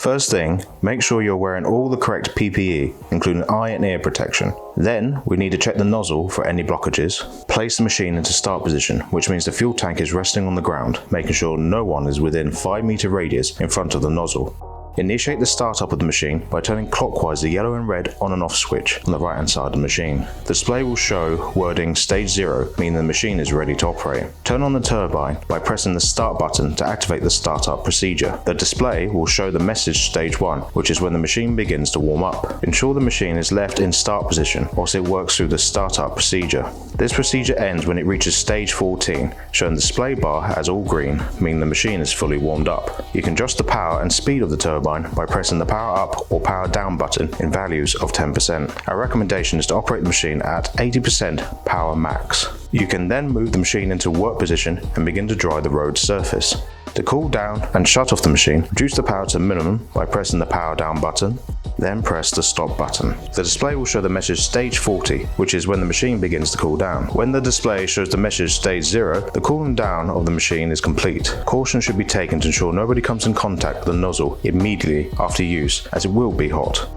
First thing, make sure you're wearing all the correct PPE, including eye and ear protection. Then, we need to check the nozzle for any blockages. Place the machine into start position, which means the fuel tank is resting on the ground, making sure no one is within 5 meter radius in front of the nozzle. Initiate the startup of the machine by turning clockwise the yellow and red on and off switch on the right hand side of the machine. The display will show wording stage 0, meaning the machine is ready to operate. Turn on the turbine by pressing the start button to activate the startup procedure. The display will show the message stage 1, which is when the machine begins to warm up. Ensure the machine is left in start position whilst it works through the startup procedure. This procedure ends when it reaches stage 14, showing the display bar as all green, meaning the machine is fully warmed up. You can adjust the power and speed of the turbine by pressing the power up or power down button in values of 10%. Our recommendation is to operate the machine at 80% power max. You can then move the machine into work position and begin to dry the road surface. To cool down and shut off the machine, reduce the power to minimum by pressing the power down button, then press the stop button. The display will show the message stage 40, which is when the machine begins to cool down. When the display shows the message stage 0, the cooling down of the machine is complete. Caution should be taken to ensure nobody comes in contact with the nozzle immediately after use, as it will be hot.